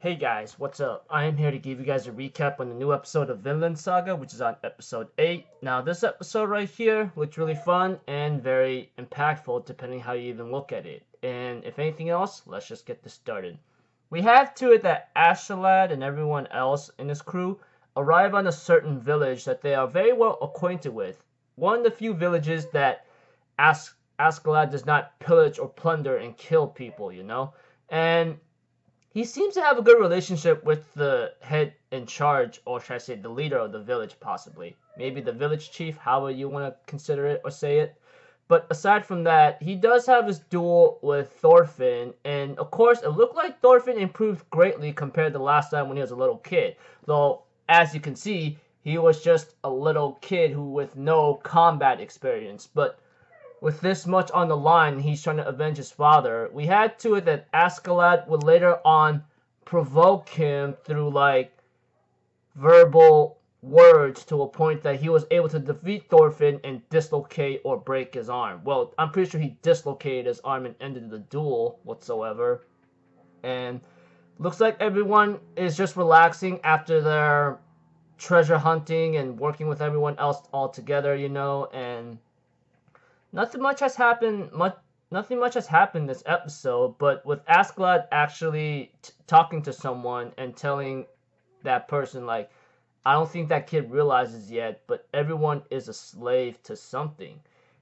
Hey guys, what's up? I am here to give you guys a recap on the new episode of Vinland Saga, which is on episode 8. Now, this episode right here looked really fun and very impactful, depending how you even look at it. And if anything else, let's just get this started. We have to it that Ashalad and everyone else in his crew arrive on a certain village that they are very well acquainted with. One of the few villages that Askeladd does not pillage or plunder and kill people. And he seems to have a good relationship with the head in charge, or should I say the leader of the village, possibly. Maybe the village chief, however you want to consider it or say it. But aside from that, he does have his duel with Thorfinn, and of course, it looked like Thorfinn improved greatly compared to last time when he was a little kid. Though, as you can see, he was just a little kid who with no combat experience. But with this much on the line, he's trying to avenge his father. We had to it that Askeladd would later on provoke him through verbal words to a point that he was able to defeat Thorfinn and dislocate or break his arm. Well, I'm pretty sure he dislocated his arm and ended the duel whatsoever. And looks like everyone is just relaxing after their treasure hunting and working with everyone else all together, and nothing much has happened this episode, but with Askeladd actually talking to someone and telling that person, I don't think that kid realizes yet, but everyone is a slave to something.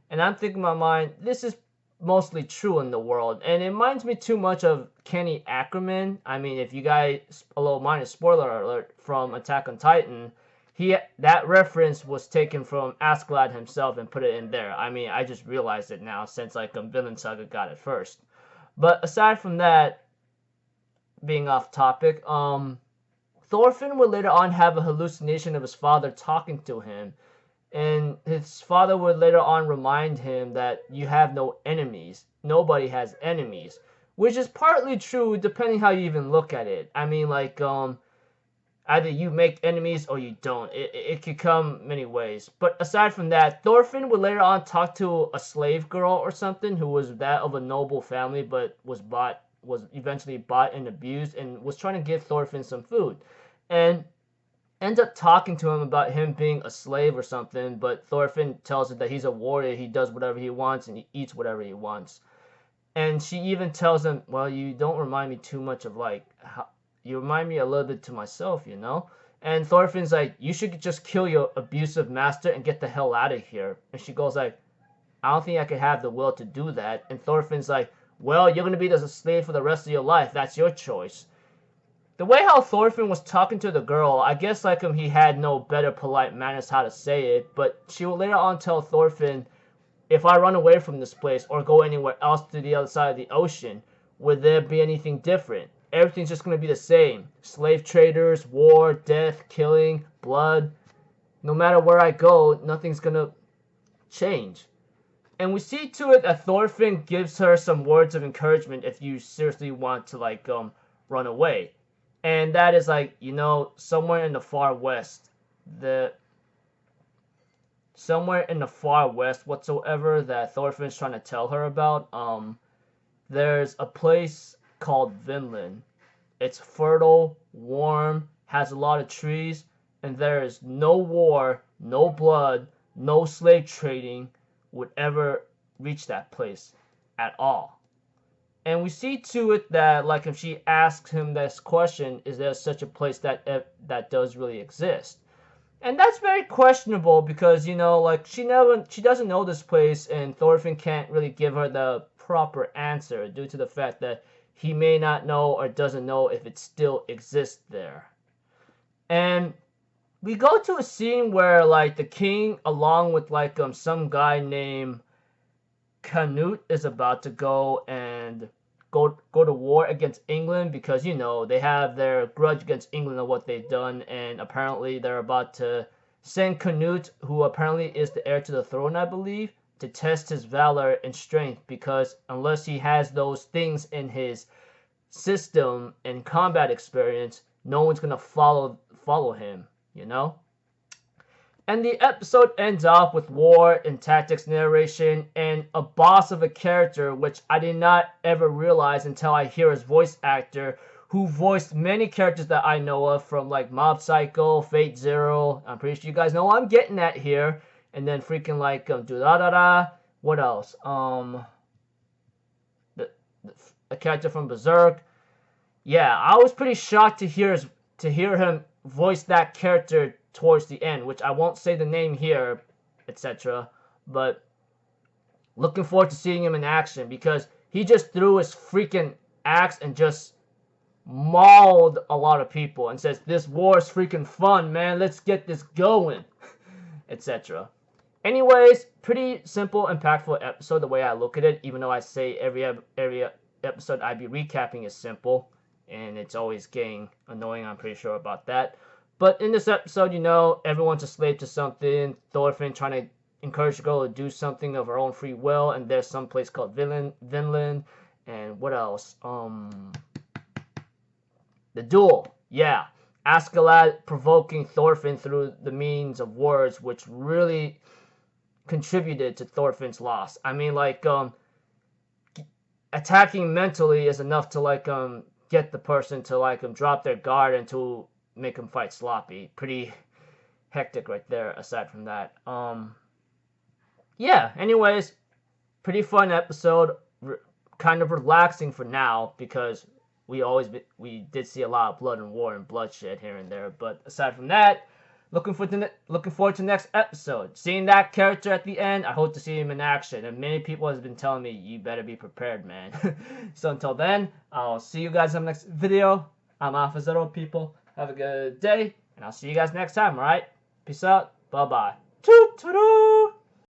And I'm thinking in my mind, this is mostly true in the world. And it reminds me too much of Kenny Ackerman. I mean, if you guys, a little minor spoiler alert from Attack on Titan, that reference was taken from Askeladd himself and put it in there. I mean, I just realized it now since Vinland Saga got it first. But aside from that, being off topic, Thorfinn would later on have a hallucination of his father talking to him, and his father would later on remind him that you have no enemies. Nobody has enemies, which is partly true depending how you even look at it. I mean, either you make enemies or you don't. It could come many ways. But aside from that, Thorfinn would later on talk to a slave girl or something who was that of a noble family, but was eventually bought and abused, and was trying to give Thorfinn some food, and ends up talking to him about him being a slave or something. But Thorfinn tells her that he's a warrior. He does whatever he wants and he eats whatever he wants. And she even tells him, "Well, you don't remind me too much of how." You remind me a little bit to myself. And Thorfinn's like, you should just kill your abusive master and get the hell out of here. And she goes I don't think I could have the will to do that. And Thorfinn's like, well, you're going to be a slave for the rest of your life. That's your choice. The way how Thorfinn was talking to the girl, I guess he had no better polite manners how to say it. But she will later on tell Thorfinn, if I run away from this place or go anywhere else to the other side of the ocean, would there be anything different? Everything's just going to be the same. Slave traders, war, death, killing, blood. No matter where I go, nothing's going to change. And we see to it that Thorfinn gives her some words of encouragement if you seriously want to run away. And that is somewhere in the far west. Somewhere in the far west whatsoever that Thorfinn's trying to tell her about, there's a place called Vinland. It's fertile, warm, has a lot of trees, and there is no war, no blood, no slave trading would ever reach that place at all. And we see to it that if she asks him this question, is there such a place that does really exist? And that's very questionable because she doesn't know this place, and Thorfinn can't really give her the proper answer due to the fact that he may not know or doesn't know if it still exists there. And we go to a scene where the king along with some guy named Canute is about to go to war against England because they have their grudge against England of what they've done, and apparently they're about to send Canute, who apparently is the heir to the throne, I believe, to test his valor and strength, because unless he has those things in his system and combat experience, no one's gonna follow him. And the episode ends off with war and tactics narration and a boss of a character which I did not ever realize until I hear his voice actor, who voiced many characters that I know of, from like Mob Psycho, Fate Zero. I'm pretty sure you guys know what I'm getting at here. And then freaking like Da-da-da. What else? A character from Berserk. Yeah, I was pretty shocked to hear him voice that character towards the end, which I won't say the name here, etc. But looking forward to seeing him in action, because he just threw his freaking axe and just mauled a lot of people and says, "This war is freaking fun, man. Let's get this going," etc. Anyways, pretty simple, impactful episode the way I look at it, even though I say every episode I be recapping is simple, and it's always getting annoying, I'm pretty sure about that. But in this episode, you know, everyone's a slave to something. Thorfinn trying to encourage the girl to do something of her own free will, and there's some place called Vinland, and what else? The duel, yeah. Askeladd provoking Thorfinn through the means of words, which really contributed to Thorfinn's loss. I mean, like, attacking mentally is enough to, like, get the person to, like, drop their guard and to make them fight sloppy. Pretty hectic right there, aside from that. Yeah, anyways, pretty fun episode. Kind of relaxing for now, because we did see a lot of blood and war and bloodshed here and there. But aside from that, looking forward to the next episode. Seeing that character at the end, I hope to see him in action. And many people have been telling me, you better be prepared, man. So until then, I'll see you guys in the next video. I'm Alpha Zero, people. Have a good day, and I'll see you guys next time, alright? Peace out. Bye-bye. Toot-toot-toot.